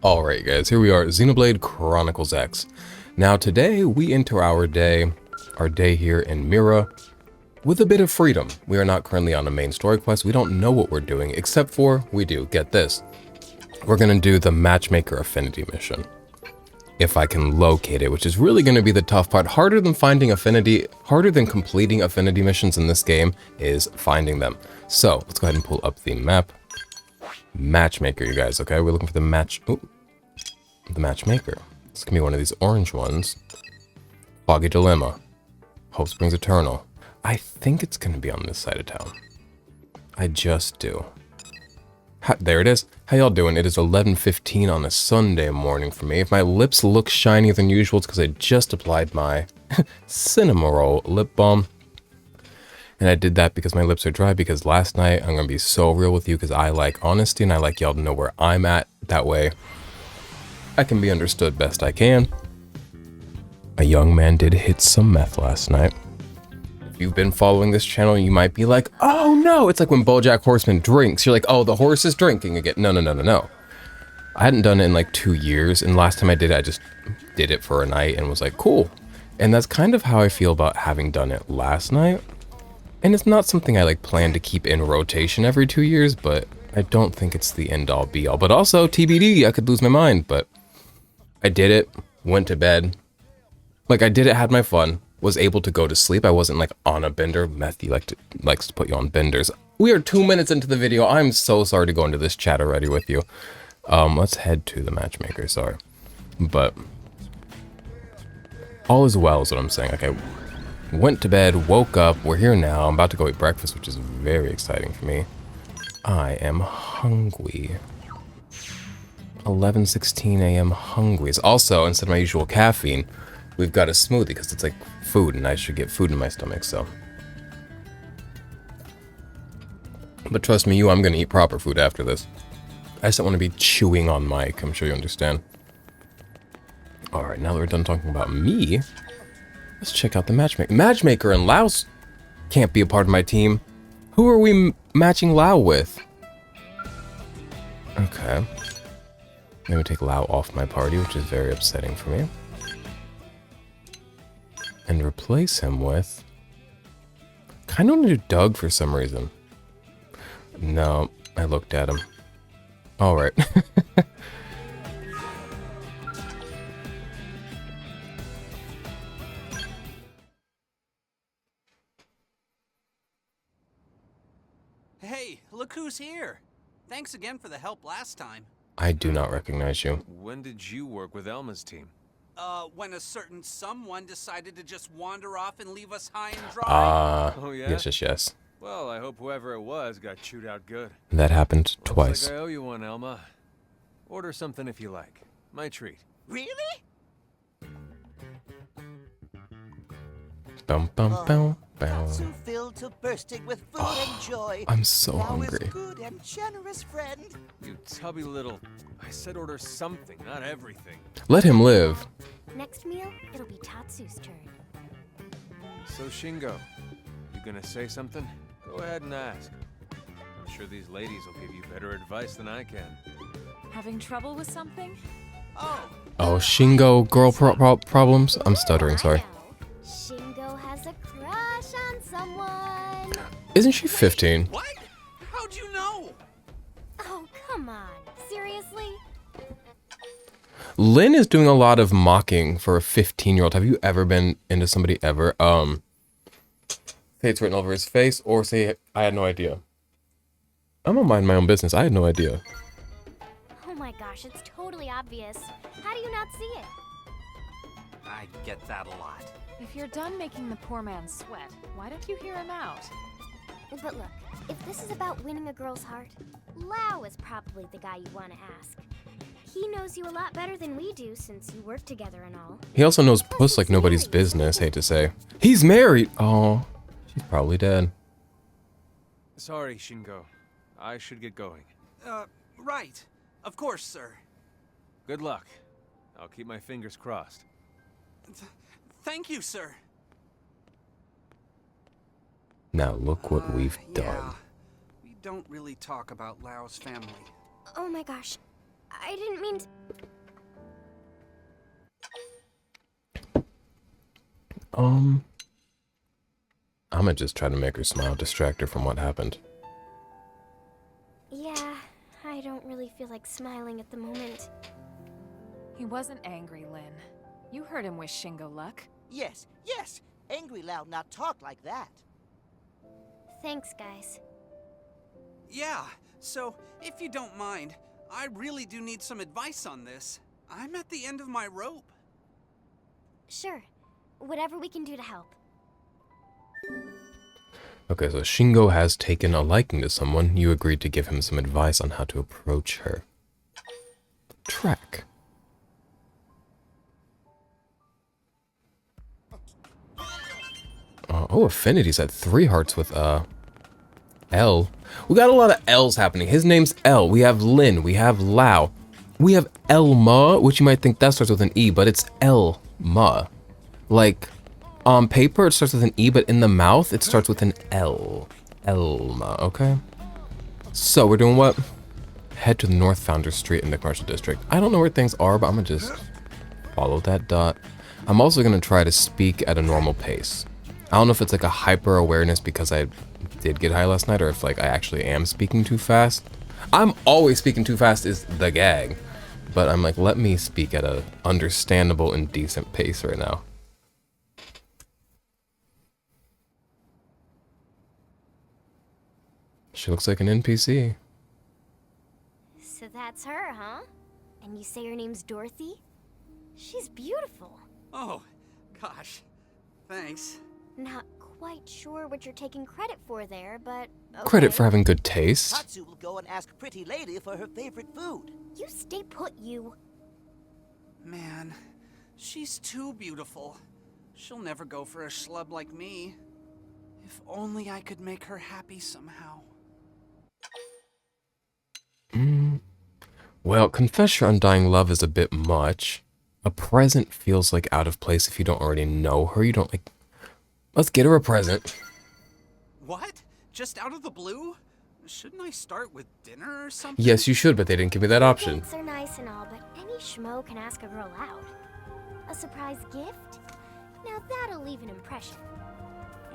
Alright guys, here we are, Xenoblade Chronicles X. Now today we enter our day here in Mira, with a bit of freedom. We are not currently on a main story quest, we don't know what we're doing, except for, we do, get this. We're gonna do the Matchmaker Affinity mission. If I can locate it, which is really gonna be the tough part. Harder than completing affinity missions in this game is finding them. So, let's go ahead and pull up the map. Matchmaker, you guys, okay? We're looking for the matchmaker. This can be one of these orange ones. Foggy Dilemma. Hope Springs Eternal. I think it's gonna be on this side of town. I just do. There it is. How y'all doing? It is 11:15 on a Sunday morning for me. If my lips look shinier than usual, it's because I just applied my Cinema Roll lip balm. And I did that because my lips are dry, because last night, I'm going to be so real with you, because I like honesty and I like y'all to know where I'm at. That way, I can be understood best I can. A young man did hit some meth last night. If you've been following this channel, you might be like, oh no, it's like when BoJack Horseman drinks. You're like, oh, the horse is drinking again. No. I hadn't done it in like 2 years, and last time I did it, I just did it for a night and was like, cool. And that's kind of how I feel about having done it last night. And it's not something I like plan to keep in rotation every 2 years, but I don't think it's the end all be all. But also TBD, I could lose my mind, but I did it, went to bed. Like I did it, had my fun, was able to go to sleep. I wasn't like on a bender. Methy likes to put you on benders. We are 2 minutes into the video. I'm so sorry to go into this chat already with you. Let's head to the matchmaker, sorry. But all is well is what I'm saying. Okay. Went to bed, woke up, we're here now. I'm about to go eat breakfast, which is very exciting for me. I am hungry. 11:16 a.m. hungry. It's also, instead of my usual caffeine, we've got a smoothie, because it's like food, and I should get food in my stomach, so. But trust me, I'm gonna eat proper food after this. I just don't want to be chewing on mic, I'm sure you understand. Alright, now that we're done talking about me, let's check out the matchmaker. Matchmaker and Laos can't be a part of my team. Who are we matching Lao with? Okay. Let me take Lao off my party, which is very upsetting for me. And replace him with... kind of want to do Doug for some reason. No, I looked at him. Alright. Hey, look who's here. Thanks again for the help last time. I do not recognize you. When did you work with Elma's team? When a certain someone decided to just wander off and leave us high and dry. Oh yeah? Yes. Well, I hope whoever it was got chewed out good. That happened twice. Looks like I owe you one, Elma. Order something if you like. My treat. Really? Bum, bum, bum, bum. So filled to bursting with food and joy. I'm so Thou hungry. is good and generous friend. You tubby little... I said order something, not everything. Let him live. Next meal, it'll be Tatsu's turn. So, Shingo, you gonna say something? Go ahead and ask. I'm sure these ladies will give you better advice than I can. Having trouble with something? Oh. Oh, Shingo girl problems? I'm stuttering, sorry. Shingo has a crush on someone. Isn't she 15? What? How'd you know? Oh, come on. Seriously? Lynn is doing a lot of mocking for a 15-year-old. Have you ever been into somebody ever? Say it's written over his face, or say I had no idea. I'm gonna mind my own business. I had no idea. Oh my gosh, it's totally obvious. How do you not see it? I get that a lot. If you're done making the poor man sweat, why don't you hear him out? But look, if this is about winning a girl's heart, Lao is probably the guy you want to ask. He knows you a lot better than we do since you work together and all. He also knows puss like nobody's business, hate to say. He's married! Oh, she's probably dead. Sorry, Shingo. I should get going. Right. Of course, sir. Good luck. I'll keep my fingers crossed. Thank you, sir. Now look what we've done. Yeah. We don't really talk about Lao's family. Oh my gosh. I didn't mean to... I'm gonna just try to make her smile, distract her from what happened. Yeah, I don't really feel like smiling at the moment. He wasn't angry, Lynn. You heard him wish Shingo luck. Yes, yes. Angry Lao not talk like that. Thanks, guys. Yeah, so if you don't mind, I really do need some advice on this. I'm at the end of my rope. Sure. Whatever we can do to help. Okay, so Shingo has taken a liking to someone. You agreed to give him some advice on how to approach her. Track. Oh, Affinity's at 3 hearts with, L. We got a lot of L's happening. His name's L. We have Lin. We have Lao. We have Elma, which you might think that starts with an E, but it's Elma. Like, on paper it starts with an E, but in the mouth it starts with an L. Elma, okay? So, we're doing what? Head to the North Founders Street in the Commercial District. I don't know where things are, but I'm gonna just follow that dot. I'm also gonna try to speak at a normal pace. I don't know if it's like a hyper awareness because I did get high last night, or if like I actually am speaking too fast. I'm always speaking too fast is the gag, but I'm like, let me speak at a understandable and decent pace right now. She looks like an NPC. So that's her, huh? And you say her name's Dorothy? She's beautiful. Oh, gosh. Thanks. Not quite sure what you're taking credit for there, but okay. Credit for having good taste. Tatsu will go and ask Pretty Lady for her favorite food. You stay put, you. Man, she's too beautiful. She'll never go for a schlub like me. If only I could make her happy somehow. Well, confess your undying love is a bit much. A present feels like out of place if you don't already know her. You don't like... Let's get her a present. What? Just out of the blue? Shouldn't I start with dinner or something? Yes, you should, but they didn't give me that option. Thanks are nice and all, but any schmo can ask a girl out. A surprise gift? Now that'll leave an impression.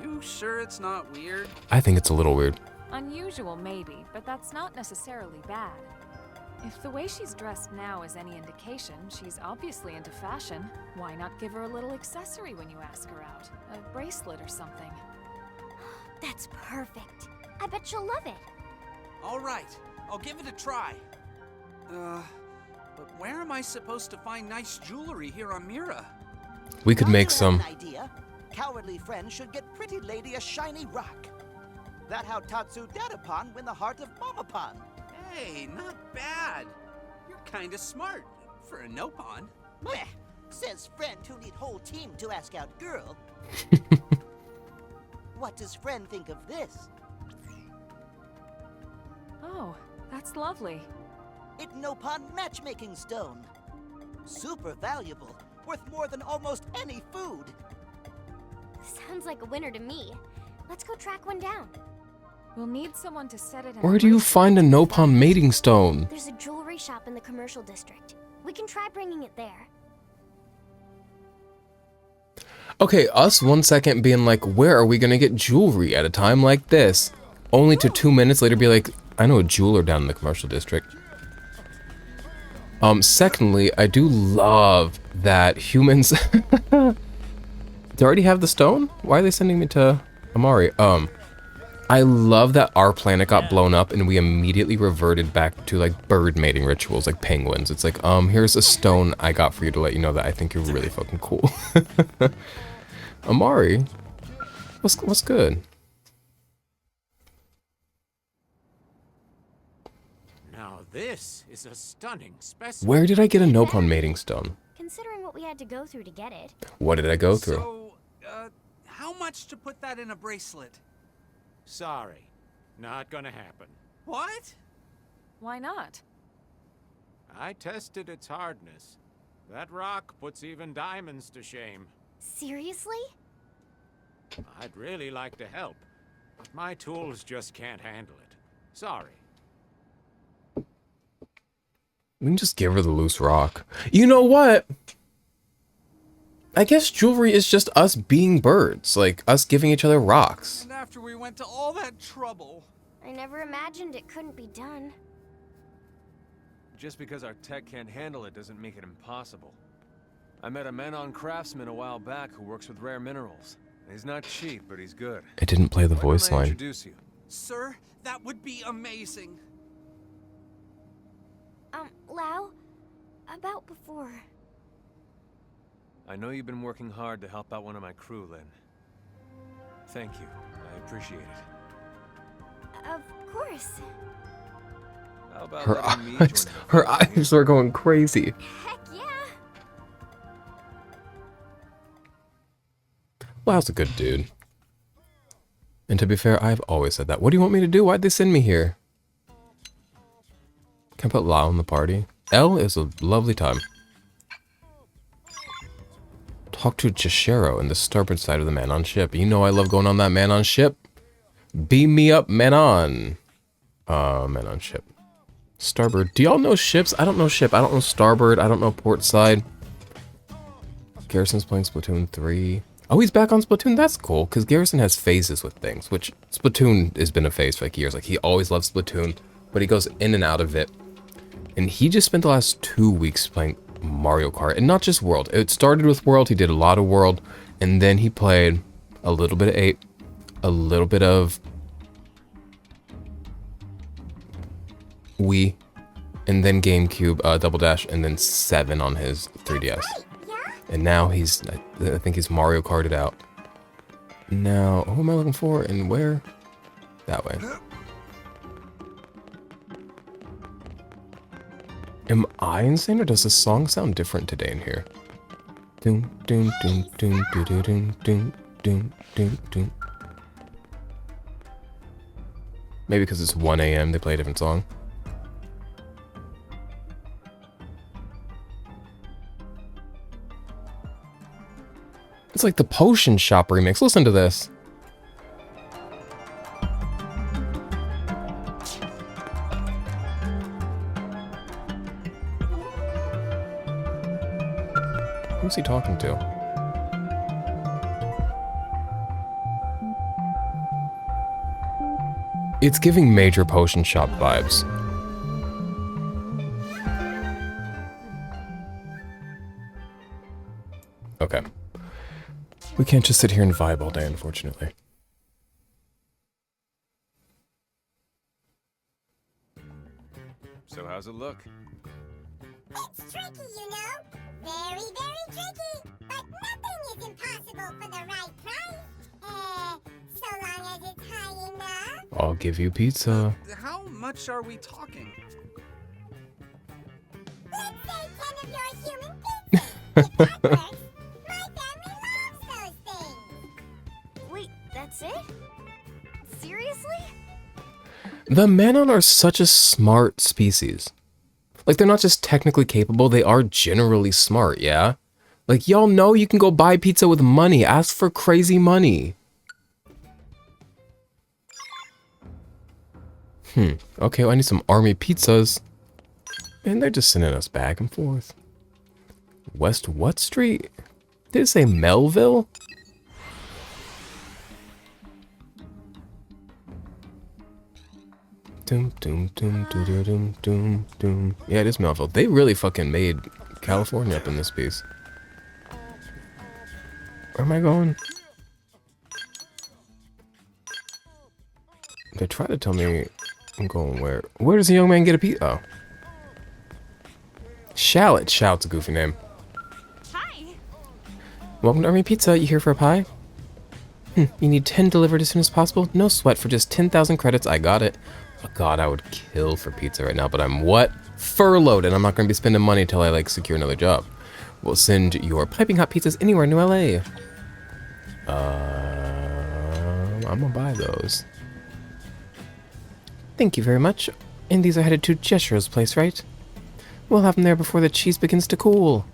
You sure it's not weird? I think it's a little weird. Unusual, maybe, but that's not necessarily bad. If the way she's dressed now is any indication, she's obviously into fashion. Why not give her a little accessory when you ask her out? A bracelet or something. That's perfect. I bet she'll love it. All right, I'll give it a try. But where am I supposed to find nice jewelry here on Mira? We could make I have some... an idea. Cowardly friend should get Pretty Lady a shiny rock. That how Tatsu Dadapon win the heart of Mamapon. Hey, not bad. You're kinda smart for a nopon. Meh, says friend who need whole team to ask out girl. What does friend think of this? Oh, that's lovely. It nopon matchmaking stone. Super valuable, worth more than almost any food. Sounds like a winner to me. Let's go track one down. We'll need someone to set it in. Where do you find a nopon mating stone? There's a jewelry shop in the commercial district. We can try bringing it there. Okay, us 1 second being like, where are we gonna get jewelry at a time like this? Only to 2 minutes later be like, I know a jeweler down in the commercial district. Secondly, I do love that humans... Do I already have the stone? Why are they sending me to Amari? I love that our planet got blown up and we immediately reverted back to like bird mating rituals, like penguins. It's like, here's a stone I got for you to let you know that I think you're really fucking cool. Amari, what's good? Now this is a stunning specimen. Where did I get a nopon mating stone? Considering what we had to go through to get it. What did I go through? So, how much to put that in a bracelet? Sorry, not gonna happen. What? Why not? I tested its hardness. That rock puts even diamonds to shame. Seriously? I'd really like to help, but my tools just can't handle it. Sorry. We can just give her the loose rock. You know what? I guess jewelry is just us being birds, like us giving each other rocks. And after we went to all that trouble. I never imagined it couldn't be done. Just because our tech can't handle it doesn't make it impossible. I met a Menon craftsman a while back who works with rare minerals. He's not cheap, but he's good. It didn't play the Why voice don't I line. introduce you? Sir, that would be amazing. Lau, about before. I know you've been working hard to help out one of my crew, Lynn. Thank you. I appreciate it. Of course. How about Her letting me eyes, join the her fun here? eyes are going crazy. Heck yeah. Lau's a good dude. And to be fair, I've always said that. What do you want me to do? Why'd they send me here? Can I put Lau in the party? L is a lovely time. Talk to Jashero in the starboard side of the man on ship. You know I love going on that man on ship. Beam me up, man on. Man on ship. Starboard. Do y'all know ships? I don't know ship. I don't know starboard. I don't know port side. Garrison's playing Splatoon 3. Oh, he's back on Splatoon? That's cool, because Garrison has phases with things, which Splatoon has been a phase for like years. Like, he always loves Splatoon, but he goes in and out of it. And he just spent the last 2 weeks playing Mario Kart, and not just World. It started with World, he did a lot of World, and then he played a little bit of 8, a little bit of Wii, and then GameCube, Double Dash, and then 7 on his 3DS. And now he's, I think he's Mario Karted out. Now, who am I looking for and where? That way. Am I insane or does the song sound different today in here? Doom, doom, doom, doom, doom, doom, doom, doom, doom, doom. Maybe because it's 1 a.m. they play a different song. It's like the Potion Shop remix. Listen to this. Who's he talking to? It's giving major Potion Shop vibes. Okay. We can't just sit here and vibe all day, unfortunately. So how's it look? It's tricky, you know. Very, very tricky. But nothing is impossible for the right price. So long as it's high enough. I'll give you pizza. How much are we talking? Let's say 10 of your human pizzas. If that works, my family loves those things. Wait, that's it? Seriously? The Manon are such a smart species. Like, they're not just technically capable, they are generally smart, yeah? Like, y'all know you can go buy pizza with money. Ask for crazy money. Okay, well, I need some army pizzas. And they're just sending us back and forth. West what street? Did it say Melville? Doom, doom, doom, doom, doom, doom, doom, doom. Yeah, it is Melville. They really fucking made California up in this piece. Where am I going? They try to tell me I'm going where. Where does the young man get a pizza? Oh. Shallot. Shallot's a goofy name. Hi. Welcome to Army Pizza. You here for a pie? You need 10 delivered as soon as possible? No sweat. For just 10,000 credits, I got it. Oh god, I would kill for pizza right now, but I'm what? Furloughed, and I'm not going to be spending money until I, like, secure another job. We'll send your piping hot pizzas anywhere in New LA. I'm gonna buy those. Thank you very much. And these are headed to Jeshero's place, right? We'll have them there before the cheese begins to cool.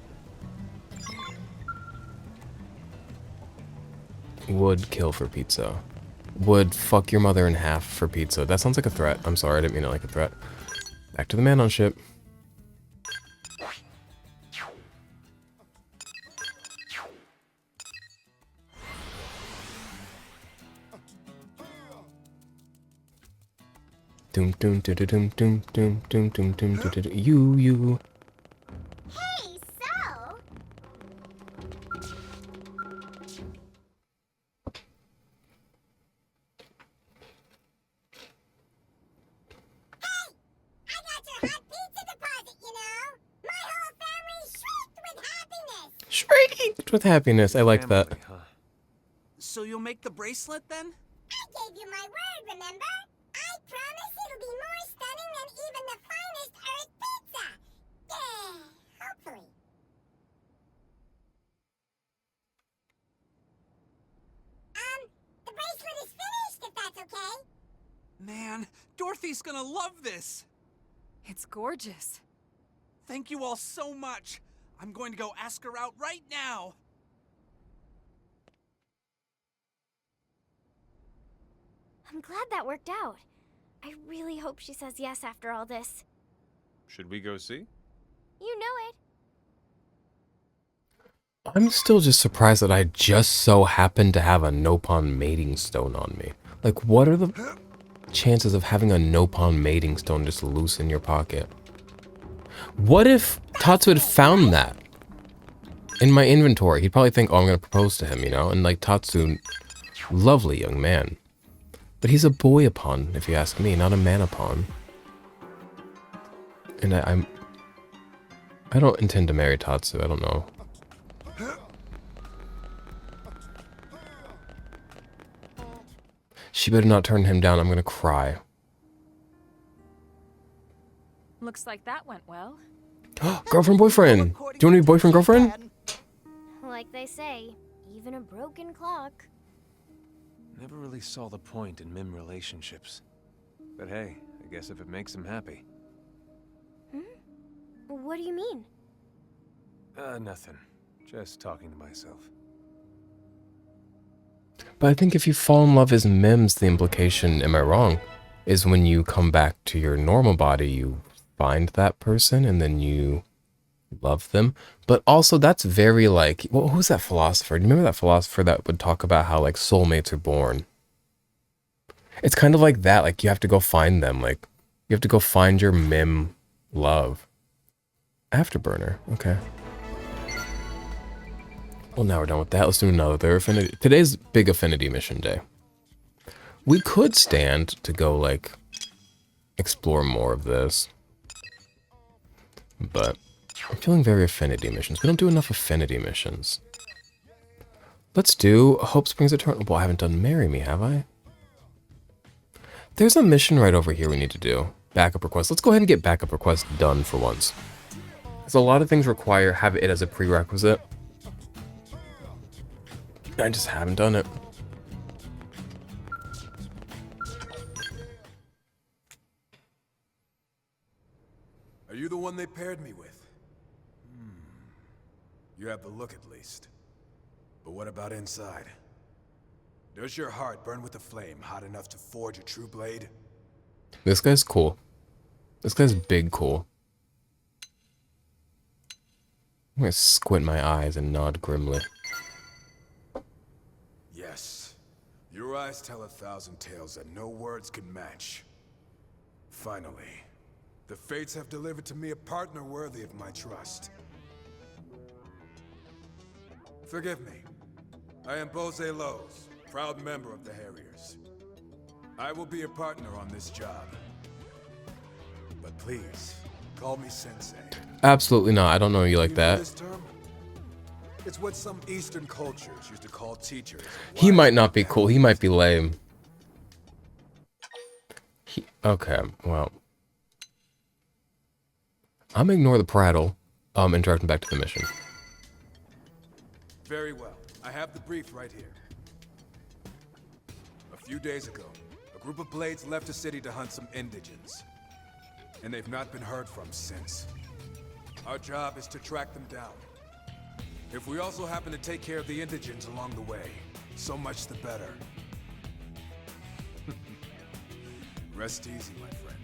Would kill for pizza. Would fuck your mother in half for pizza. That sounds like a threat. I'm sorry, I didn't mean it like a threat. Back to the man on ship. Doom doom doom doom doom doom doom doom doom doom. You. Hey, so? I got your hot pizza deposit, you know? My whole family shrieked with happiness! Shrieked with happiness. I like that. Family, huh? So you'll make the bracelet then? I gave you my word, remember? I promise it'll be more stunning than even the finest Earth pizza! Yeah, hopefully. The bracelet is finished, if that's okay. Man, Dorothy's gonna love this! It's gorgeous. Thank you all so much. I'm going to go ask her out right now. I'm glad that worked out. I really hope she says yes after all this. Should we go see? You know it. I'm still just surprised that I just so happened to have a nopon mating stone on me. Like, what are the chances of having a nopon mating stone just loose in your pocket? What if Tatsu had found that in my inventory? He'd probably think, oh, I'm going to propose to him, you know? And like, Tatsu, lovely young man. But he's a boy-upon, if you ask me, not a man-upon. And I don't intend to marry Tatsu, I don't know. She better not turn him down, I'm gonna cry. Looks like that went well. Girlfriend, boyfriend! Do you want to be boyfriend, girlfriend? Like they say, even a broken clock. Never really saw the point in Mim relationships. But hey, I guess if it makes him happy. What do you mean? Nothing. Just talking to myself. But I think if you fall in love as Mims, the implication, am I wrong, is when you come back to your normal body, you find that person and then you love them. But also that's very like, well, who's that philosopher? Do you remember that philosopher that would talk about how like soulmates are born? It's kind of like that, like you have to go find them, like you have to go find your Mim love. Afterburner, okay. Well, now we're done with that. Let's do another affinity. Today's big affinity mission day. We could stand to go, like, explore more of this. But I'm feeling very affinity missions. We don't do enough affinity missions. Let's do Hope Springs Eternal. Well, I haven't done Marry Me, have I? There's a mission right over here we need to do. Backup request. Let's go ahead and get backup request done for once. Because a lot of things have it as a prerequisite. I just haven't done it. Are you the one they paired me with? You have the look at least. But what about inside? Does your heart burn with a flame hot enough to forge a true blade? This guy's cool. This guy's big cool. I'm gonna squint my eyes and nod grimly. Yes. Your eyes tell 1,000 tales that no words can match. Finally, the fates have delivered to me a partner worthy of my trust. Forgive me. I am Bose Lowe's, proud member of the Harriers. I will be your partner on this job. But please, call me Sensei. Absolutely not. I don't know you like You know that. this term? It's what some Eastern cultures used to call teachers. He might not be cool. He might be lame. Okay, well. I'm gonna ignore the prattle. And direct him back to the mission. Very well. I have the brief right here. A few days ago, a group of blades left the city to hunt some indigents. And they've not been heard from since. Our job is to track them down. If we also happen to take care of the indigents along the way, so much the better. Rest easy, my friend.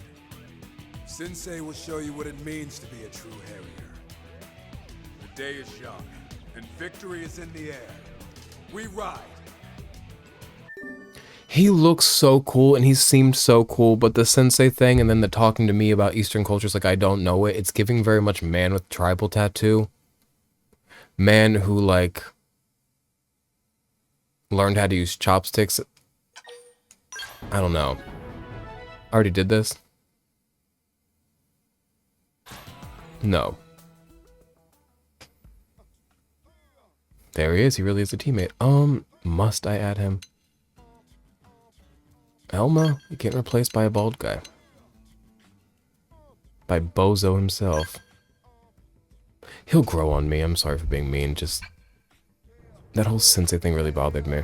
Sensei will show you what it means to be a true Harrier. The day is young, and victory is in the air. We ride! He looks so cool and he seemed so cool, but the sensei thing and then the talking to me about Eastern cultures like I don't know it, it's giving very much man with tribal tattoo. Man who like learned how to use chopsticks. I don't know. I already did this? No. There he is. He really is a teammate. Must I add him? Elma? You can't replace by a bald guy. By Bozo himself. He'll grow on me. I'm sorry for being mean. Just that whole sensei thing really bothered me.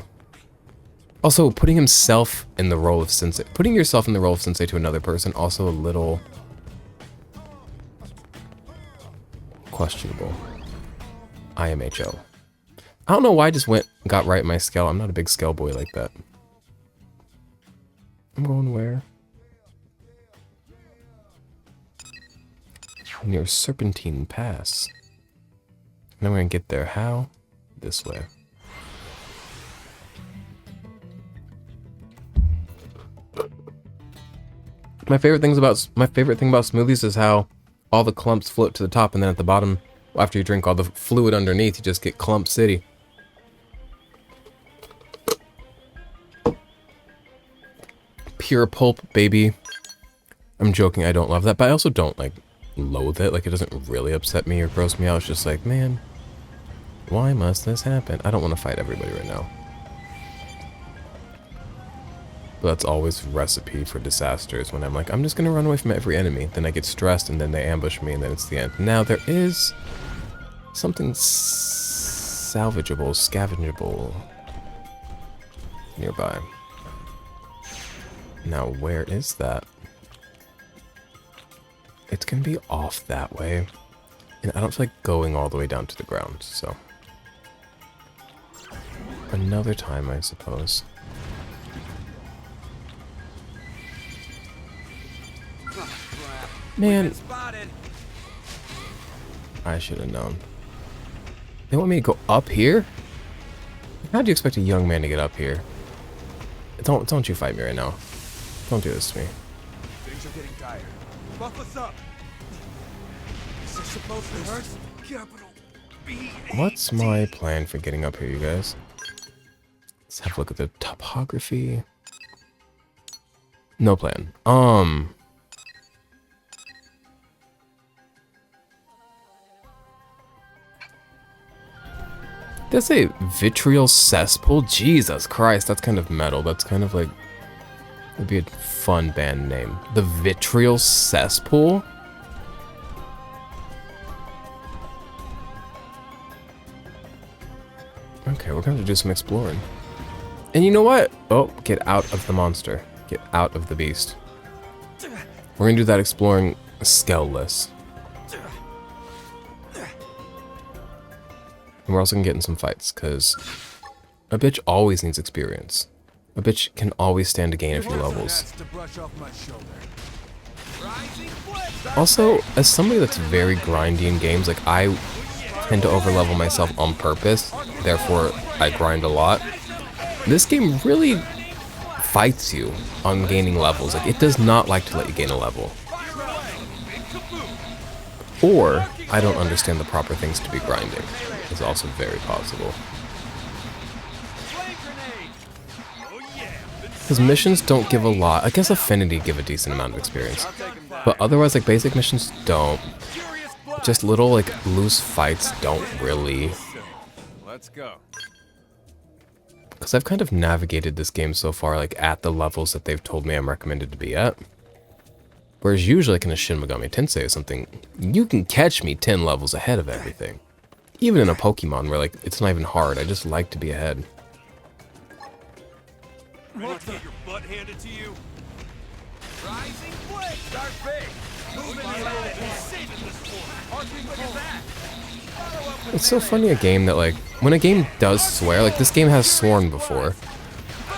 Also, putting himself in the role of sensei. Putting yourself in the role of sensei to another person, also a little questionable. IMHO. I don't know why I just got right my scale. I'm not a big scale boy like that. I'm going where? Near Serpentine Pass. And I'm gonna get there. How? This way. My favorite thing about smoothies is how all the clumps float to the top, and then at the bottom, after you drink all the fluid underneath, you just get Clump City. Pure pulp, baby. I'm joking, I don't love that, but I also don't, like, loathe it. Like, it doesn't really upset me or gross me out. It's just like, man, why must this happen? I don't want to fight everybody right now. But that's always recipe for disasters when I'm like, I'm just going to run away from every enemy. Then I get stressed, and then they ambush me, and then it's the end. Now, there is something salvageable, scavengeable nearby. Now, where is that? It's gonna be off that way. And I don't feel like going all the way down to the ground, so. Another time, I suppose. Man. I should have known. They want me to go up here? How do you expect a young man to get up here? Don't you fight me right now. Don't do this to me. Things are getting dire. Buff us up. Is this supposed to hurt? Capital B. What's my plan for getting up here, you guys? Let's have a look at the topography. No plan. Did I say vitriol cesspool? Jesus Christ, that's kind of metal. That's kind of like, it'd be a fun band name. The Vitriol Cesspool? Okay, we're gonna have to do some exploring. And you know what? Oh, get out of the monster. Get out of the beast. We're gonna do that exploring scale-less. And we're also gonna get in some fights, because a bitch always needs experience. A bitch can always stand to gain a few levels. Also, as somebody that's very grindy in games, like I tend to overlevel myself on purpose, therefore I grind a lot. This game really fights you on gaining levels. Like, it does not like to let you gain a level. Or I don't understand the proper things to be grinding. It's also very possible. Because missions don't give a lot. I guess Affinity give a decent amount of experience. But otherwise, like, basic missions don't. Just little, like, loose fights don't really. Let's go. Because I've kind of navigated this game so far, like, at the levels that they've told me I'm recommended to be at. Whereas usually, like in a Shin Megami Tensei or something, you can catch me 10 levels ahead of everything. Even in a Pokemon where, like, it's not even hard. I just like to be ahead. Ready to get your butt handed to you? Rising blade! Start big! Moving ahead! Saving this one! Look at that! It's so funny a game that, like, when a game does swear, like, this game has sworn before.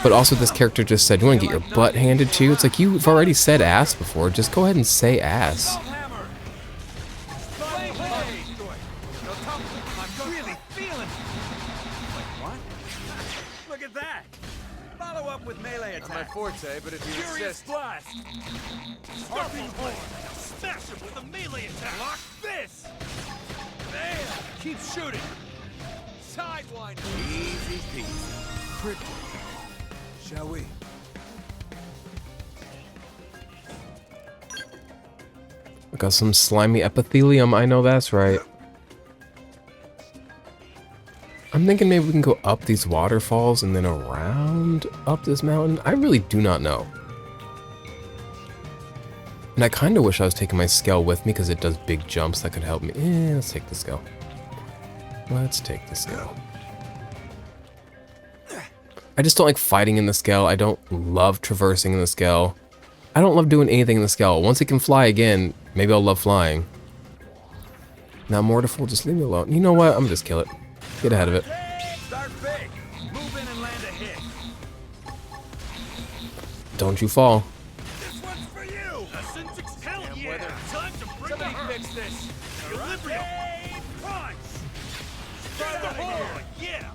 But also this character just said, you want to get your butt handed to you? It's like, you've already said ass before. Just go ahead and say ass. Follow up with melee Not my attack. forte, but if you Furious insist. blast. Harping horn. Smash him with a melee attack. Lock this. There. Keep shooting. Sidewinder. Easy peasy. Critical. Shall we? I got some slimy epithelium, I know that's right. I'm thinking maybe we can go up these waterfalls and then around up this mountain. I really do not know. And I kind of wish I was taking my scale with me because it does big jumps that could help me. Let's take the scale. Let's take the scale. I just don't like fighting in the scale. I don't love traversing in the scale. I don't love doing anything in the scale. Once it can fly again, maybe I'll love flying. Now Mortiful, just leave me alone. You know what? I'm gonna just kill it. Get ahead of it. Start big. Move in and land a hit. Don't you fall. This one's for you. Hell yeah. Time to bring the hurt. Fix this. Equilibrium. Punch. Get the hole. Yeah.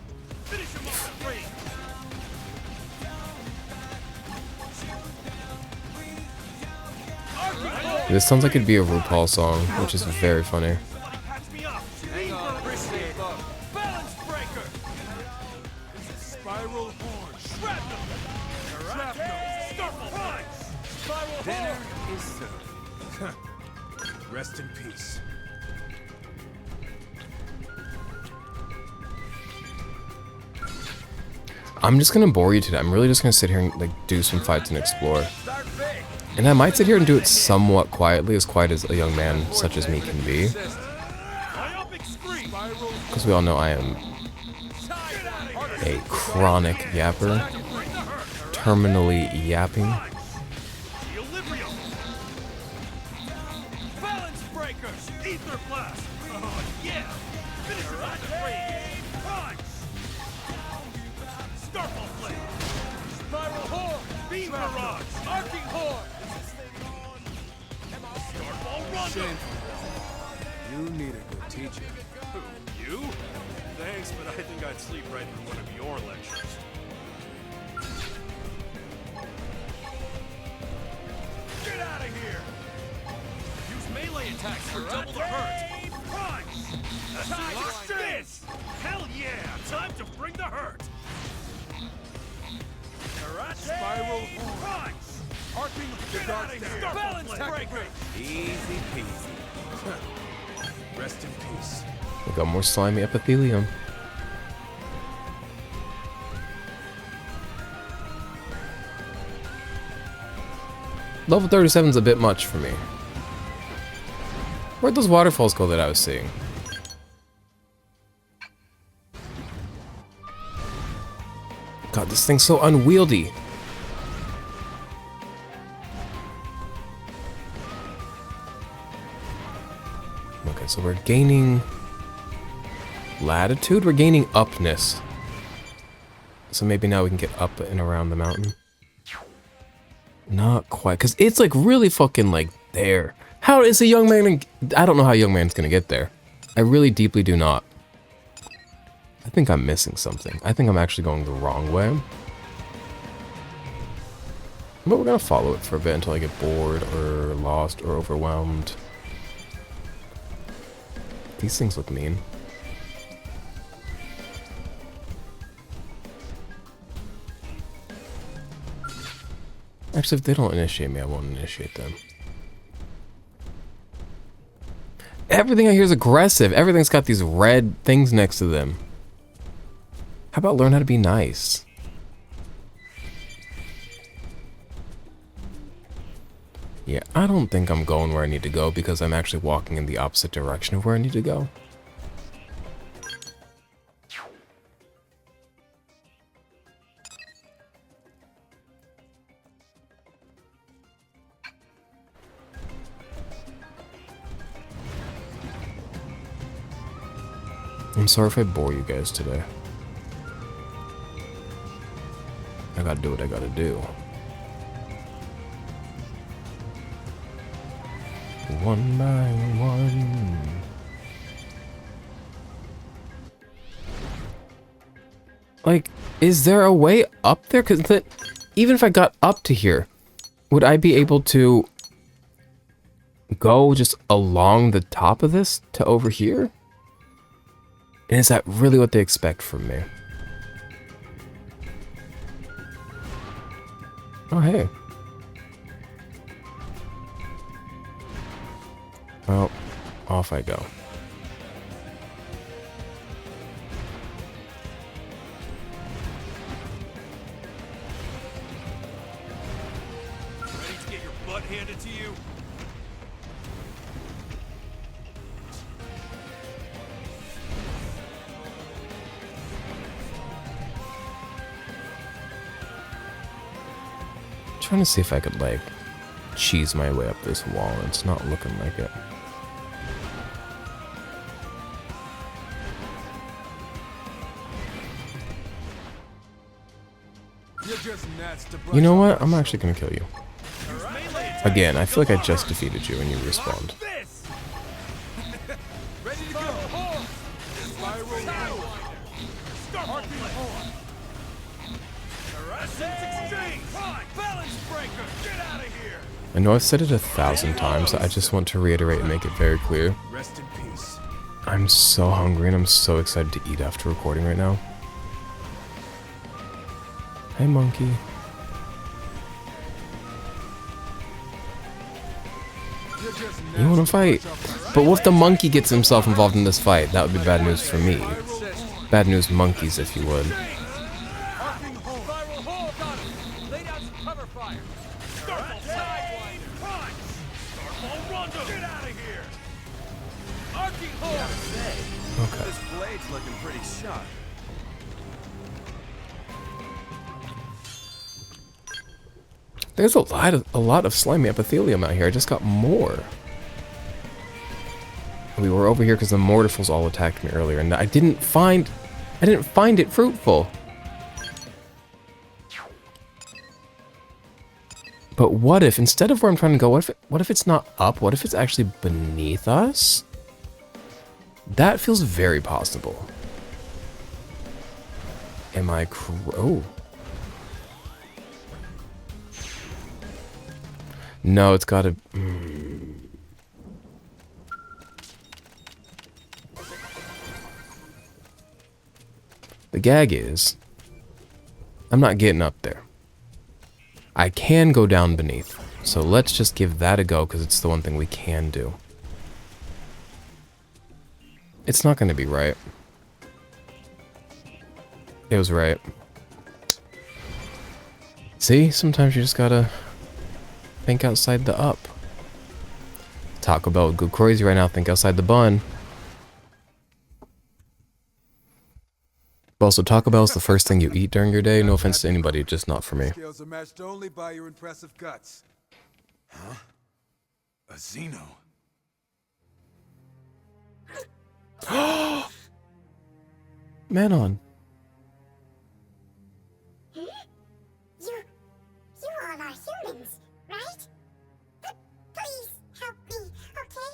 Finish him off the ring. This sounds like it'd be a RuPaul song, which is very funny. Somebody patch me up. Hang on. Balance breaker. Spiral horn. Shrapnel. Starfall punch. Spiral Dinner horn. is served. Rest in peace. I'm just gonna bore you today. I'm really just gonna sit here and like do some fights and explore. Start big. And I might sit here and do it somewhat quietly, as quiet as a young man such as me can be. Myopic scream. Because we all know I am a chronic yapper. Terminally yapping. Equilibrium. Balance breakers. Ether blast. Oh yeah. Finish her on the ring. Punch. Starfall blade. Spiral horn. Beam barrage. Arcing horn. Starfall run. Shameful. You need a good teacher. Who? You? Thanks, but I think I'd sleep right through one of your lectures. Get out of here. Use melee attacks for double the hurt. Punch. Watch this. Hell yeah. Time to bring the hurt. Spiral punch. Arcing. Get out of here. Balance breaker. Easy peasy. Rest in peace. We got more slimy epithelium. Level 37 is a bit much for me. Where'd those waterfalls go that I was seeing? God, this thing's so unwieldy. Okay, so we're gaining latitude, we're gaining upness. So maybe now we can get up and around the mountain. Not quite, because it's like really fucking like there. How is a young man, I don't know how a young man's gonna get there. I really deeply do not. I think I'm missing something. I think I'm actually going the wrong way. But we're gonna follow it for a bit until I get bored or lost or overwhelmed. These things look mean. Actually, if they don't initiate me, I won't initiate them. Everything I hear is aggressive. Everything's got these red things next to them. How about learn how to be nice? Yeah, I don't think I'm going where I need to go because I'm actually walking in the opposite direction of where I need to go. I'm sorry if I bore you guys today. I gotta do what I gotta do. One by one. Like, is there a way up there? Because even if I got up to here, would I be able to go just along the top of this to over here? And is that really what they expect from me? Oh, hey. Well, off I go. Ready to get your butt handed to you? Trying to see if I could, like, cheese my way up this wall. It's not looking like it. You know what? I'm actually gonna kill you. Again, I feel like I just defeated you and you respawned. Ready to go. Exchange. Balance breaker. Get out of here. I know I've said it 1,000 times, I just want to reiterate and make it very clear. Rest in peace. I'm so hungry and I'm so excited to eat after recording right now. Hey, monkey. You wanna fight? But what if the monkey gets himself involved in this fight? That would be bad news for me. Bad news monkeys, if you would. Okay. This blade's looking pretty sharp. There's a lot of slimy epithelium out here. I just got more. We were over here because the mortarfools all attacked me earlier, and I didn't find it fruitful. But what if, instead of where I'm trying to go, what if it's not up? What if it's actually beneath us? That feels very possible. Am I oh. No, it's gotta... The gag is, I'm not getting up there. I can go down beneath. So let's just give that a go, because it's the one thing we can do. It's not going to be right. It was right. See, sometimes you just gotta think outside the up. Taco Bell would go crazy right now, think outside the bun. But also, Taco Bell is the first thing you eat during your day. No offense to anybody, just not for me. Skills are matched only by your impressive guts. Huh? A Xeno. Manon. You all are humans, right? But please help me, okay?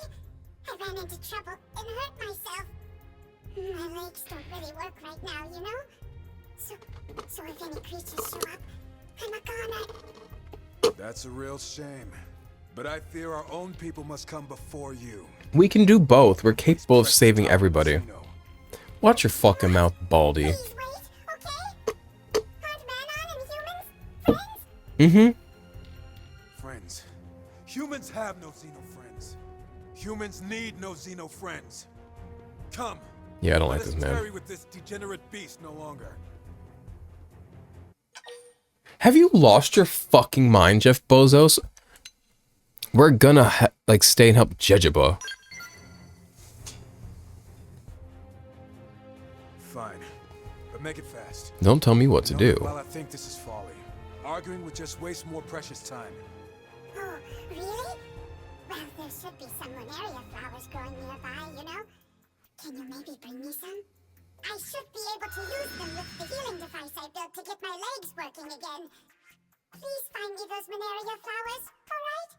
I ran into trouble and hurt myself. My legs don't really work right now, you know? So if any creatures show up, I'm a goner. That's a real shame. But I fear our own people must come before you. We can do both. We're capable of saving everybody. Watch your fucking mouth, Baldy. Please wait, okay? Aren't Manon and humans friends? Friends. Humans have no Xeno friends. Humans need no Xeno friends. Come. Yeah, I don't like Let us this man. tarry with this degenerate beast no longer. Have you lost your fucking mind, Jeff Bezos? We're gonna like stay and help Jejeba. Fine, but make it fast. Don't tell me what to do. Well, I think this is folly. Arguing would just waste more precious time. Oh, really? Well, there should be some Lunaria flowers growing nearby, you know? Can you maybe bring me some? I should be able to use them with the healing device I built to get my legs working again. Please find me those Lunaria flowers, alright?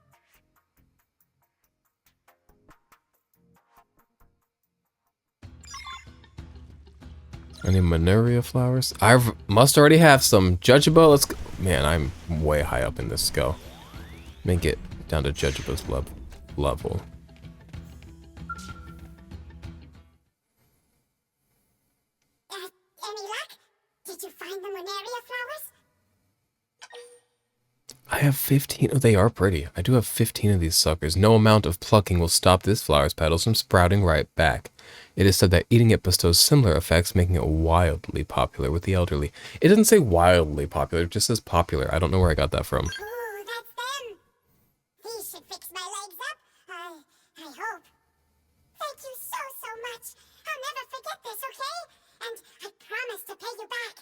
Any Manuria flowers? I must already have some. Judgeable, let's go. Man, I'm way high up in this skill. Let me get down to Judgeable's level. Any luck? Did you find the Monaria flowers? I have 15. Oh, they are pretty. I do have 15 of these suckers. No amount of plucking will stop this flower's petals from sprouting right back. It is said that eating it bestows similar effects, making it wildly popular with the elderly. It doesn't say wildly popular, it just says popular. I don't know where I got that from. Ooh, that's them. These should fix my legs up. I hope. Thank you so much. I'll never forget this, okay? And I promise to pay you back.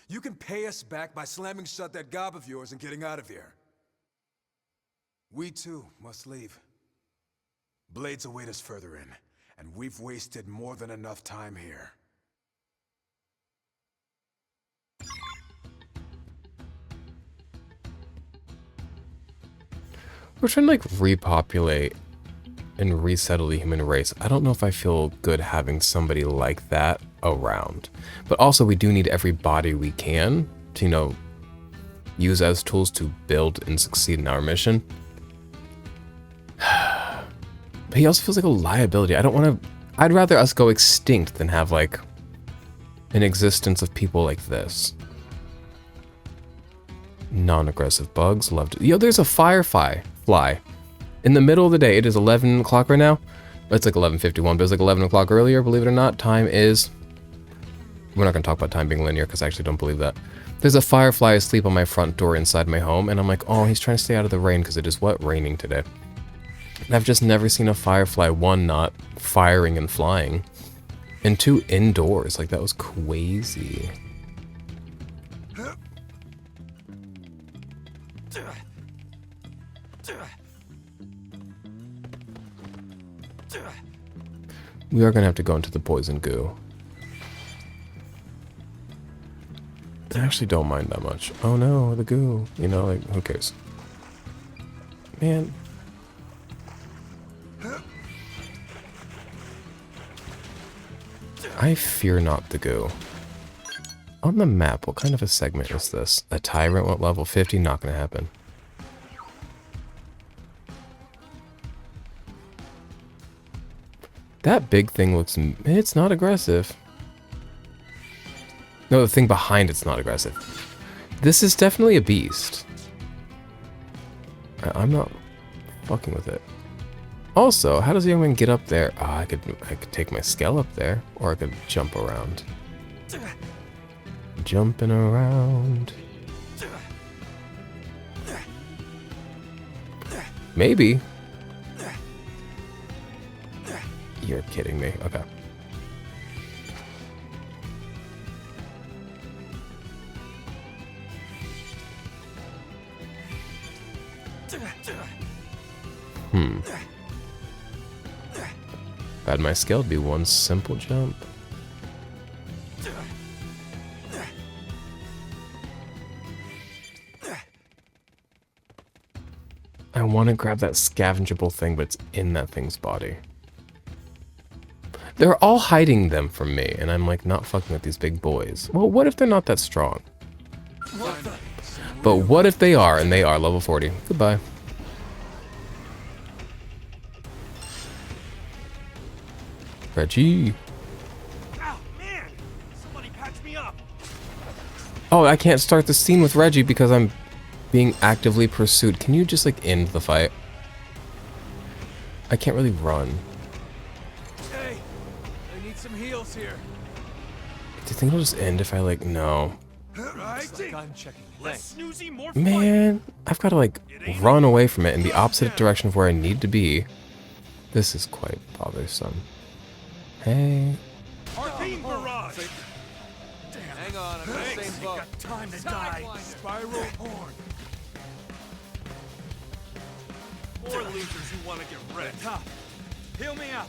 You can pay us back by slamming shut that gob of yours and getting out of here. We too must leave. Blades await us further in, and we've wasted more than enough time here. We're trying to like repopulate and resettle the human race. I don't know if I feel good having somebody like that around. But also we do need every body we can to, you know, use as tools to build and succeed in our mission. But he also feels like a liability. I don't want to... I'd rather us go extinct than have, like, an existence of people like this. Non-aggressive bugs. Loved it. Yo, there's a firefly. In the middle of the day. It is 11 o'clock right now. It's like 11:51, but it's like 11 o'clock earlier, believe it or not. Time is... We're not going to talk about time being linear, because I actually don't believe that. There's a firefly asleep on my front door inside my home, and I'm like, oh, he's trying to stay out of the rain, because it is, what, raining today. And I've just never seen a firefly, one, not firing and flying, and two, indoors. Like, that was crazy. We are going to have to go into the poison goo. I actually don't mind that much. Oh no, the goo. You know, like, who cares? Man. I fear not the goo. On the map, what kind of a segment is this? A tyrant at level 50? Not gonna happen. That big thing looks... It's not aggressive. No, the thing behind it's not aggressive. This is definitely a beast. I'm not fucking with it. Also, how does the young man get up there? Oh, I could take my scale up there, or I could jump around. Jumping around. Maybe. You're kidding me. Okay. If I had my skill, it'd be one simple jump. I want to grab that scavengeable thing, but it's in that thing's body. They're all hiding them from me, and I'm like not fucking with these big boys. Well, what if they're not that strong? But what if they are, and they are level 40? Goodbye. Reggie. Ow, man! Somebody patch me up. Oh, I can't start the scene with Reggie because I'm being actively pursued. Can you just like end the fight? I can't really run. Hey, I need some heals here. Do you think it'll just end if I like no? Gun checking. Less snoozy, more Man, I've got to like run away from it in the opposite direction of where I need to be. This is quite bothersome. Hey. Arcane barrage. Hang on, I'm in the same boat. Got time to die. Spiral horn. More losers who want to get wrecked. Top. Heal me up.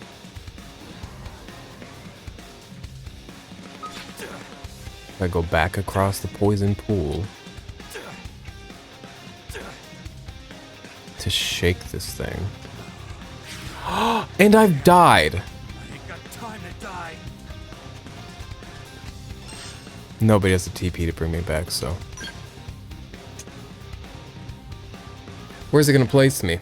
I go back across the poison pool to shake this thing. And I've died. I ain't got time to die. Nobody has a TP to bring me back, so. Where's it gonna place me?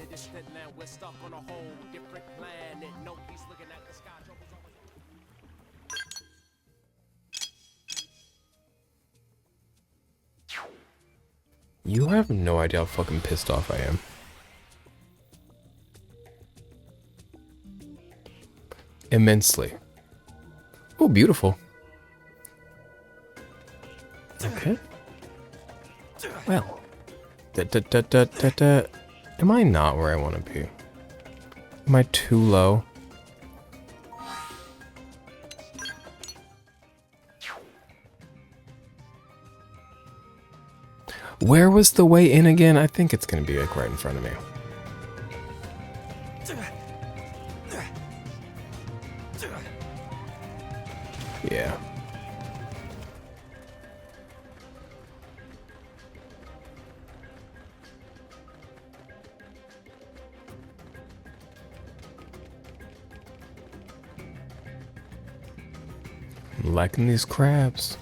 You have no idea how fucking pissed off I am. Immensely. Oh, beautiful. Okay. Well. Am I not where I want to be? Am I too low? Where was the way in again? I think it's gonna be like right in front of me. Yeah. I'm liking these crabs.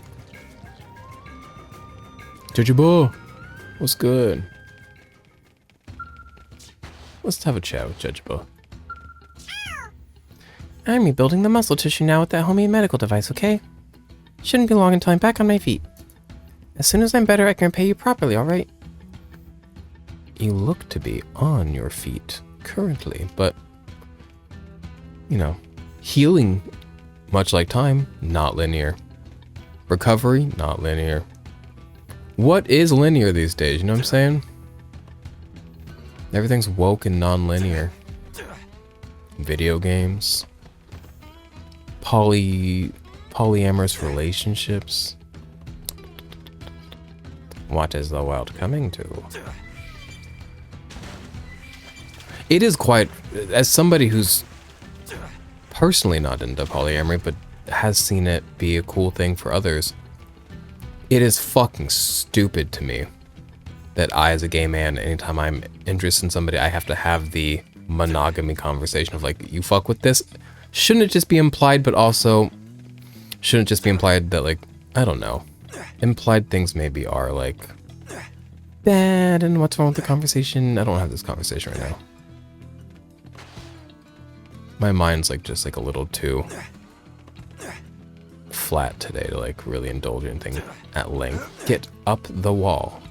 Judgeable, what's good? Let's have a chat with Judgeable. I'm rebuilding the muscle tissue now with that homemade medical device, okay? Shouldn't be long until I'm back on my feet. As soon as I'm better, I can repay you properly, alright? You look to be on your feet currently, but, you know, healing, much like time, not linear. Recovery, not linear. What is linear these days, you know what I'm saying? Everything's woke and non-linear. Video games. Polyamorous relationships. What is the world coming to? It is quite, as somebody who's personally not into polyamory, but has seen it be a cool thing for others, it is fucking stupid to me that I, as a gay man, anytime I'm interested in somebody, I have to have the monogamy conversation of like, you fuck with this? Shouldn't it just be implied, but also shouldn't it just be implied that, like, I don't know, implied things maybe are like bad and what's wrong with the conversation? I don't have this conversation right now. My mind's like just like a little too flat today to like really indulge in anything at length. Get up the wall.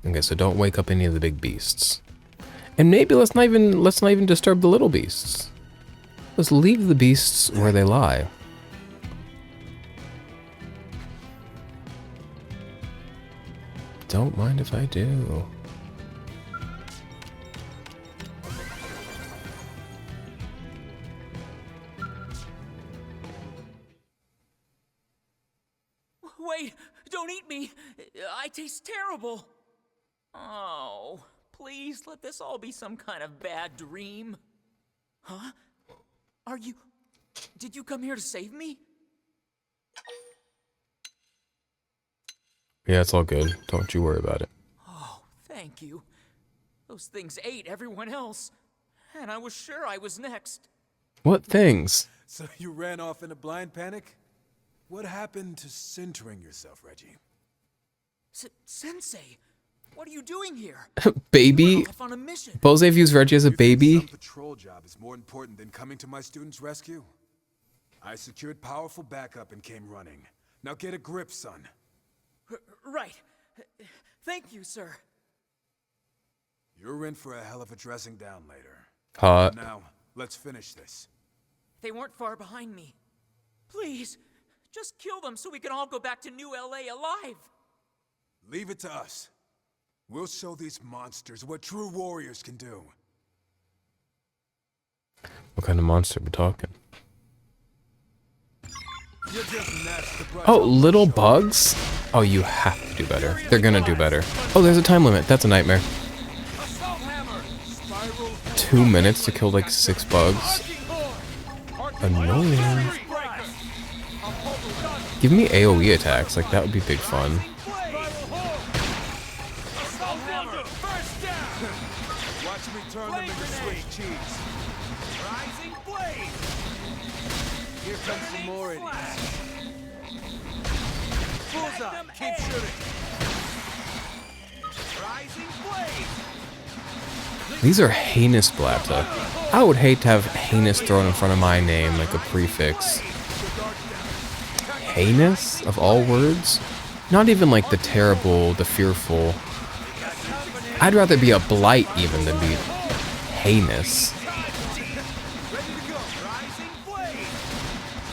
Okay, so don't wake up any of the big beasts. And maybe let's not even disturb the little beasts. Let's leave the beasts where they lie. Don't mind if I do. Wait, don't eat me. I taste terrible. Oh, please let this all be some kind of bad dream. Huh? Did you come here to save me? Yeah, it's all good. Don't you worry about it. Oh, thank you. Those things ate everyone else, and I was sure I was next. What things? So you ran off in a blind panic? What happened to centering yourself, Reggie? Sensei, what are you doing here? Baby? Off on a mission. Bose views Reggie as a baby? Some patrol job is more important than coming to my students' rescue. I secured powerful backup and came running. Now get a grip, son. Right. Thank you, sir. You're in for a hell of a dressing down later. Hot. Now, let's finish this. They weren't far behind me. Please, just kill them so we can all go back to New LA alive. Leave it to us. We'll show these monsters what true warriors can do. What kind of monster are we talking? You just matched the brush. Oh, little bugs? Oh, you have to do better. They're gonna do better. Oh, there's a time limit. That's a nightmare. 2 minutes to kill like 6 bugs. Annoying. Give me AoE attacks. Like, that would be big fun. Assault hammer! First down! Watch me turn them into Swiss cheese. Rising blade! Here comes some more idiots. Bullseye! Keep shooting! Rising blade! These are heinous blata. I would hate to have heinous thrown in front of my name like a prefix. Heinous, of all words? Not even like the terrible, the fearful. I'd rather be a blight even than be heinous. Ready to go! Rising blade!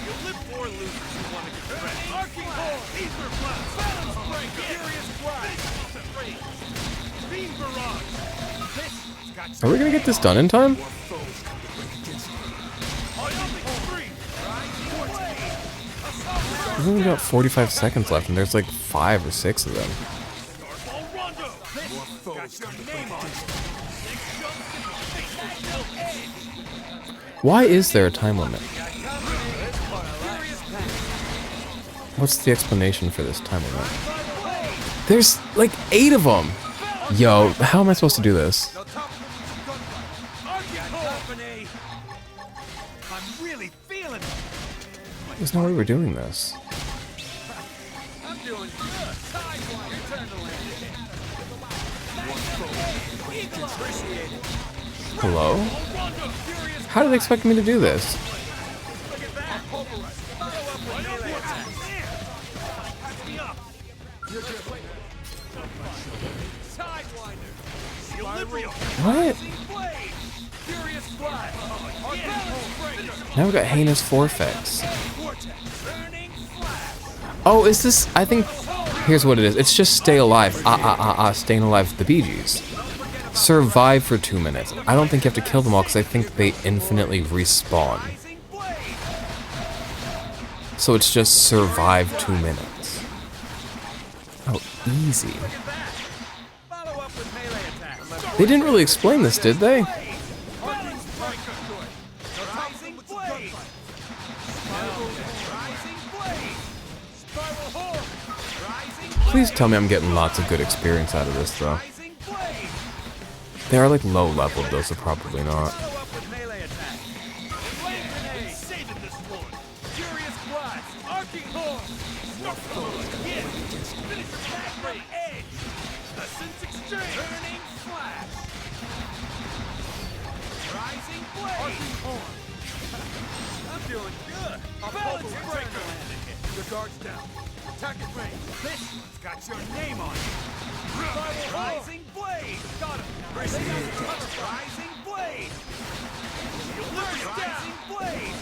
You'll live for losers who want to get ready. Arcing hold! Ether blast! Balance breaker! Furious blast! Beam barrage! Are we gonna get this done in time? We've only got 45 seconds left, and there's like 5 or 6 of them. Why is there a time limit? What's the explanation for this time limit? There's like 8 of them! Yo, how am I supposed to do this? I'm really feeling it. There's no way we're doing this. I'm doing good. Sidewinder, turn the land. Appreciate it. Hello? How did they expect me to do this? Look at that. Pulverize. Follow up with melee attack. Patch me up. You're good. Sidewinder. Equilibrium. What? Blade. Furious blast. Our balance breaker. Now we got heinous forfeits. Vortex. Burning flash. Oh, is this? I think. Here's what it is. It's just stay alive. Staying alive with the Bee Gees. Survive for 2 minutes. I don't think you have to kill them all because I think they infinitely respawn. So it's just survive 2 minutes. Oh, easy. Follow up with melee attack. They didn't really explain this, did they? Balance breaker. Rising blade. Rising blade. Spiral horn. Rising Please tell me I'm getting lots of good experience out of this, though. rising blade. They are like low level, those are probably not. Follow up with melee attack. Flame grenade. Saving this one. Furious blast. Arcing horn. Yes. Finish the back from edge. Essence exchange. Burning flash. Rising blade. Arcing horn. I'm doing good. Balance breaker. Your guard's down. Attack at range. This one's got your name on it. Rising blade. Got him. Rising blade. Rising blade.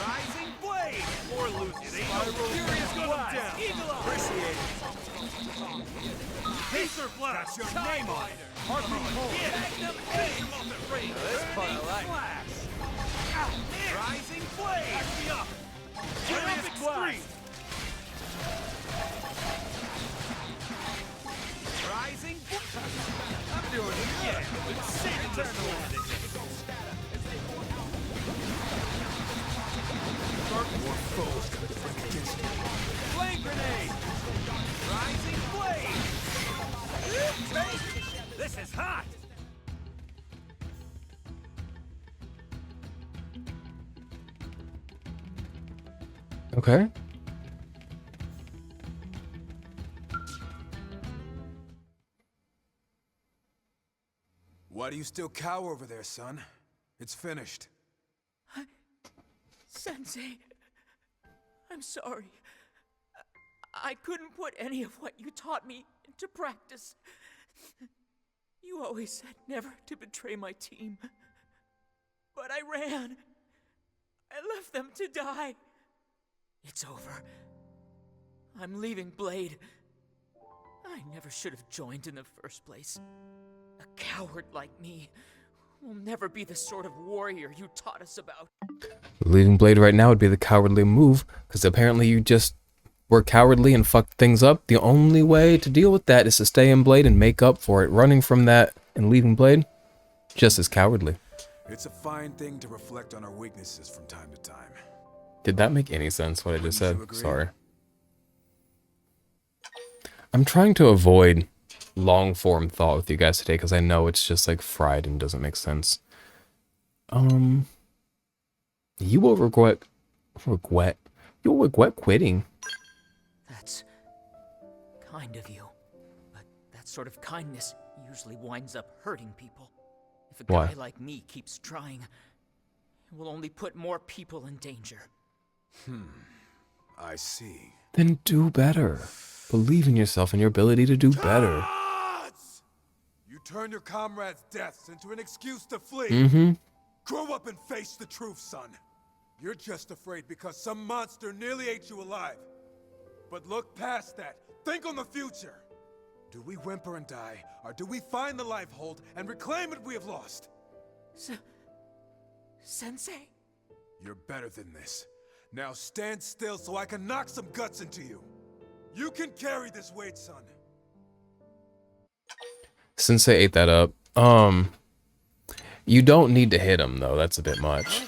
Rising blade. Or loses. Furious blast. Eagle eye. Appreciate it. Pacer blast. Got your name on it. Harping hole. Magnum edge. This part I like. Rising blade. Back me up. Furious blast. Rising. I'm doing it. Yeah. Save eternal. Flame grenade. Rising blade. This is hot. Okay. Why do you still cower over there, son? It's finished. Sensei, I'm sorry. I couldn't put any of what you taught me into practice. You always said never to betray my team. But I ran. I left them to die. It's over. I'm leaving Blade. I never should have joined in the first place. A coward like me will never be the sort of warrior you taught us about. Leaving Blade right now would be the cowardly move, because apparently you just were cowardly and fucked things up. The only way to deal with that is to stay in Blade and make up for it. Running from that and leaving Blade, just as cowardly. It's a fine thing to reflect on our weaknesses from time to time. Did that make any sense, what I just Wouldn't said? you agree? Sorry. I'm trying to avoid long form thought with you guys today because I know it's just like fried and doesn't make sense. You will regret quitting. That's kind of you. But that sort of kindness usually winds up hurting people. If a Why? guy like me keeps trying, it will only put more people in danger. I see. Then do better. Believe in yourself and your ability to do better. Gods! You turn your comrades' deaths into an excuse to flee. Mm-hmm. Grow up and face the truth, son. You're just afraid because some monster nearly ate you alive. But look past that. Think on the future. Do we whimper and die, or do we find the life hold and reclaim what we have lost? Sensei? You're better than this. Now stand still so I can knock some guts into you. You can carry this weight, son. Sensei ate that up. You don't need to hit him though. That's a bit much.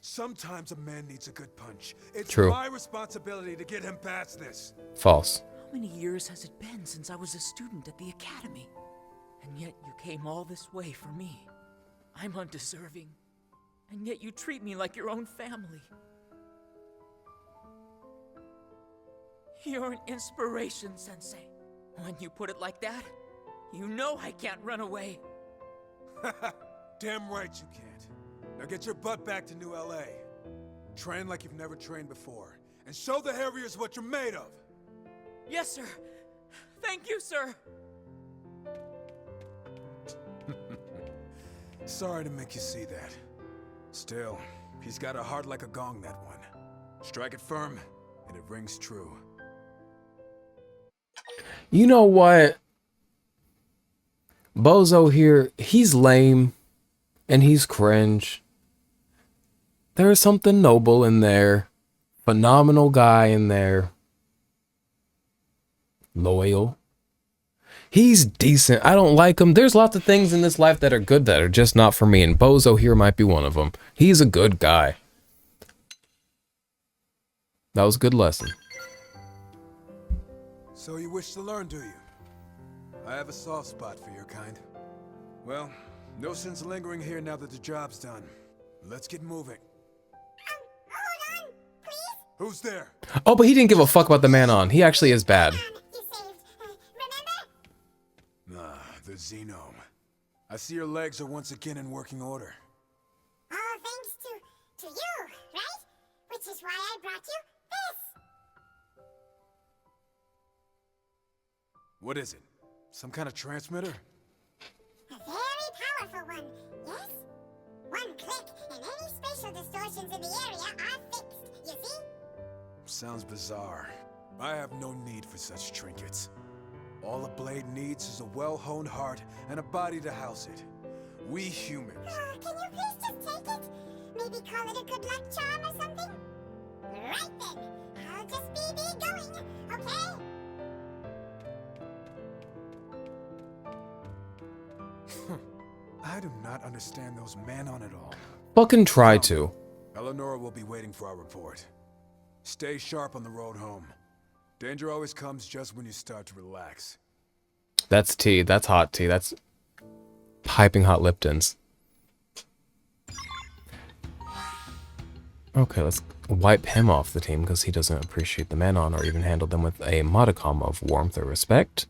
Sometimes a man needs a good punch. It's True. my responsibility to get him past this. False. How many years has it been since I was a student at the academy? And yet you came all this way for me. I'm undeserving. And yet you treat me like your own family. You're an inspiration, Sensei. When you put it like that, you know I can't run away. Damn right you can't. Now get your butt back to New LA. Train like you've never trained before. And show the Harriers what you're made of. Yes, sir. Thank you, sir. Sorry to make you see that. Still, he's got a heart like a gong, that one. Strike it firm, and it rings true. You know what? Bozo here, he's lame. And he's cringe. There is something noble in there. Phenomenal guy in there. Loyal. He's decent. I don't like him. There's lots of things in this life that are good that are just not for me. And Bozo here might be one of them. He's a good guy. That was a good lesson. So you wish to learn, do you? I have a soft spot for your kind. Well, no sense lingering here now that the job's done. Let's get moving. Hold on, please. Who's there? Oh, but he didn't give a fuck about the man on. He actually is bad. You saved, remember? The Xenome. I see your legs are once again in working order. All thanks to you, right? Which is why I brought you this. What is it? Some kind of transmitter? A very powerful one, yes? One click and any spatial distortions in the area are fixed, you see? Sounds bizarre. I have no need for such trinkets. All a blade needs is a well-honed heart and a body to house it. We humans. Can you please just take it? Maybe call it a good luck charm or something? Right then. I'll just be going, okay? I do not understand those men on it all. Fucking try to. Eleanor will be waiting for our report. Stay sharp on the road home. Danger always comes just when you start to relax. That's tea. That's hot tea. That's piping hot Liptons. Okay, let's wipe him off the team because he doesn't appreciate the men on or even handle them with a modicum of warmth or respect.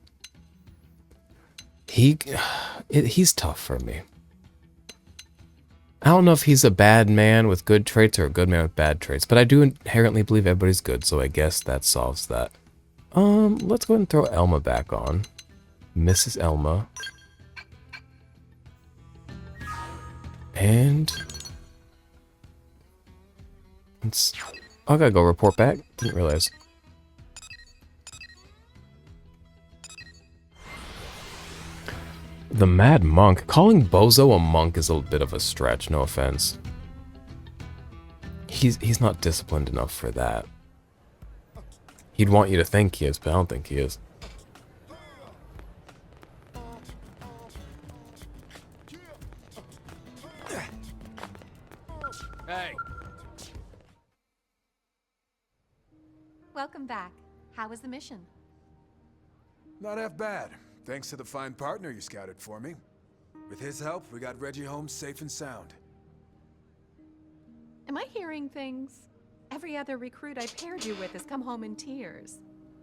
He's tough for me. I don't know if he's a bad man with good traits or a good man with bad traits, but I do inherently believe everybody's good, so I guess that solves that. Let's go ahead and throw Elma back on. Mrs. Elma. And I gotta go report back. Didn't realize. The Mad Monk. Calling Bozo a monk is a bit of a stretch, no offense. He's not disciplined enough for that. He'd want you to think he is, but I don't think he is. Hey! Welcome back. How was the mission? Not half bad. Thanks to the fine partner you scouted for me. With his help, we got Reggie home safe and sound. Am I hearing things? Every other recruit I paired you with has come home in tears.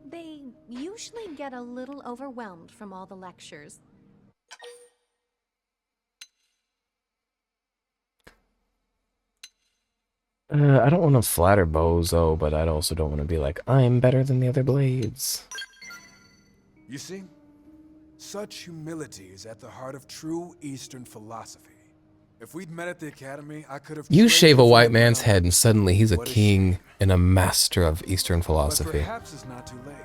They usually get a little overwhelmed from all the lectures. I don't want to flatter Bozo, but I also don't want to be like, I'm better than the other Blades. You see? Such humility is at the heart of true Eastern philosophy. If we'd met at the academy, I could have... You shave a white man's head and suddenly he's a king and a master of Eastern philosophy. But perhaps it's not too late.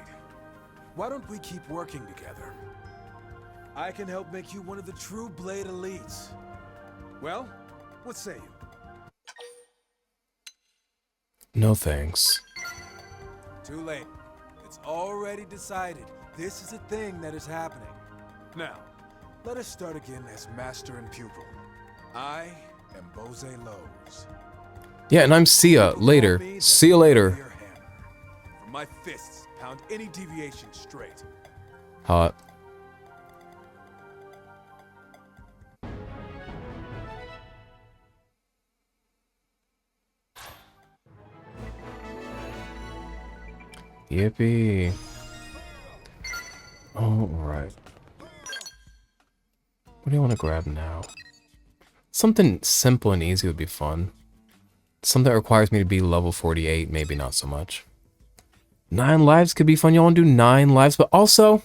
Why don't we keep working together? I can help make you one of the true Blade elites. Well, what say you? No thanks. Too late. It's already decided. This is a thing that is happening. Now, let us start again as master and pupil. I am Bose Lowe's. Yeah, and I'm Sia. Later. See you later. From my fists, pound any deviation straight. Hot. Yippee. Alright. What do you want to grab now? Something simple and easy would be fun. Something that requires me to be level 48, maybe not so much. 9 lives could be fun. You want to do 9 lives, but also,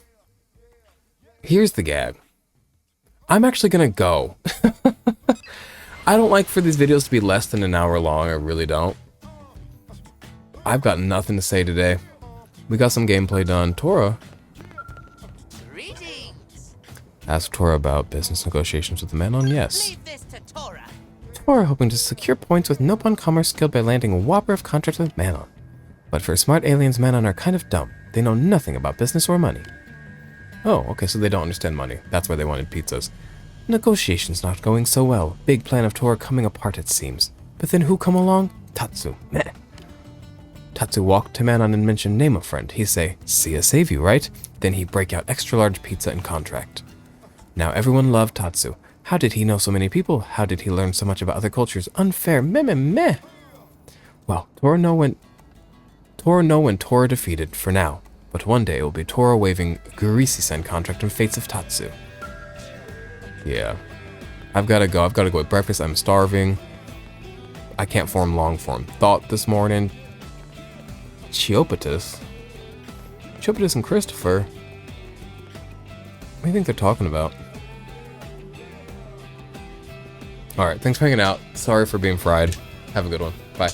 here's the gag. I'm actually going to go. I don't like for these videos to be less than an hour long. I really don't. I've got nothing to say today. We got some gameplay done. Tora. Ask Tora about business negotiations with the Manon. Yes. Leave this to Tora. Tora hoping to secure points with Nopon commerce skilled by landing a whopper of contracts with Manon. But for smart aliens, Manon are kind of dumb. They know nothing about business or money. Oh, okay, so they don't understand money. That's why they wanted pizzas. Negotiations not going so well. Big plan of Tora coming apart, it seems. But then who come along? Tatsu. Meh. Tatsu walked to Manon and mentioned name a friend. He say, Sia save you, right? Then he break out extra large pizza and contract. Now everyone loved Tatsu. How did he know so many people? How did he learn so much about other cultures? Unfair. Meh meh meh. Well, Tora know when Tora defeated, for now. But one day it will be Tora waving Gurisi-sen contract and fates of Tatsu. Yeah. I've gotta go. I've gotta go at breakfast. I'm starving. I can't form long form thought this morning. Chiopatus and Christopher. What do you think they're talking about? Alright, thanks for hanging out. Sorry for being fried. Have a good one. Bye.